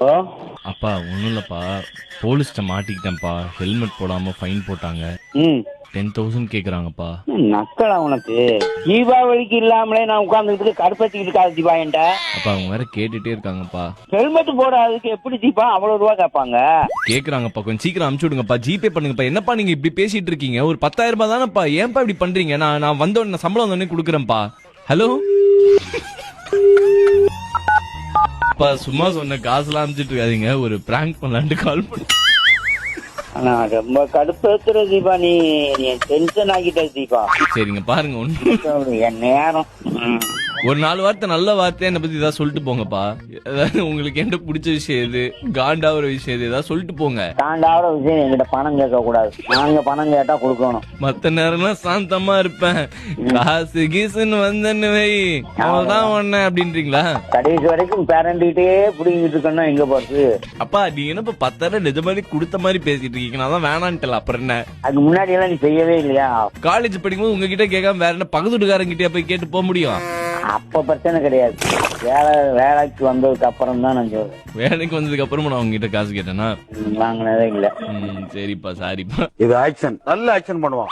ஓ அப்பா ஒன்றும் இல்லைப்பா, போலீஸ்ட்ட மாட்டிக்கிட்டேன்ப்பா. ஹெல்மெட் போடாம ஃபைன் போட்டாங்க. ம் 10,000 கேட்குறாங்கப்பா. நக்கலா உனக்கு? தீபாவளிக்கு இல்லாமலே நான் உட்காந்துக்கிட்டு கடுப்பத்திக்கிட்டு இருக்காது தீபா என்கிட்ட. அப்பா அவங்க வேற கேட்டுட்டே இருக்காங்கப்பா. ஹெல்மெட் போடாததுக்கு எப்படி தீபா அவ்வளவு ரூபா கேட்பாங்க? கேக்குறாங்கப்பா, கொஞ்சம் சீக்கிரம் அனுப்பிச்சு விடுங்கப்பா. ஜிபே பண்ணுங்கப்பா. என்னப்பா நீங்க இப்படி பேசிட்டு இருக்கீங்க? ஒரு 10,000 ரூபாய் தானப்பா, ஏன்பா இப்படி பண்றீங்க? நான் வந்த உடனே சம்பளம் வந்த உடனே கொடுக்குறேன்ப்பா. ஹலோ அப்பா, சும்மா சொன்ன காசுலாம் அனுப்பிச்சிட்டு இருக்காதீங்க. ஒரு பிராங்க் பண்ணலான்ட்டு கால் பண்ணி. ஆனா ரொம்ப கடுப்பேத்துற தீபா, நீ டென்ஷன் ஆகிட்ட தீபா. சரிங்க பாருங்க, ஒண்ணு என் நேரம். ஒரு 4 வார்த்தை நல்ல வார்த்தை என்னை பத்தி ஏதாவது சொல்லிட்டு போங்கப்பா. ஏதாவது உங்களுக்கு என்ன பிடிச்ச விஷயம் எது, காண்டாவுற விஷயம் எது, ஏதாவது சொல்லிட்டு போங்க. தாண்டாவோட விஷயம் என்கிட்ட பணம் கேட்க கூடாது. நாங்க பணம் கேட்டா கொடுக்கணும். மத்த நேரம்லாம் சாந்தமா இருப்பேன். காசு கீசுன்னு வந்தன்னு வை, அவதான் ஒண்ணு அப்படின்றீங்களா? கடைசி வரைக்கும் பேரண்டிகிட்டே புடிங்கிட்டு இருக்கணும். எங்க போறது? அப்பா நீங்க என்ன இப்ப 10,000 நிஜமாரி கொடுத்த மாதிரி பேசிட்டு இருக்கீங்க? நான் தான் வேணான்ட்டல, அப்புறம் என்ன? அதுக்கு முன்னாடி எல்லாம் நீ செய்யவே இல்லையா? காலேஜ் படிக்கும்போது உங்ககிட்ட கேட்காம வேற என்ன பக்கத்து வீட்டுக்காரங்கிட்டே போய் கேட்டு போக முடியும்? அப்ப பிரச்சனை கிடையாது. வேலைக்கு வந்ததுக்கு அப்புறம் தான் நான் சொல்றேன். வேலைக்கு வந்ததுக்கு அப்புறமா நான் உங்ககிட்ட காசு கேட்டேனா? வாங்கினதே இல்ல. சரிப்பா, சாரிப்பா. இது ஆக்ஷன், நல்ல ஆக்ஷன் பண்ணுவான்.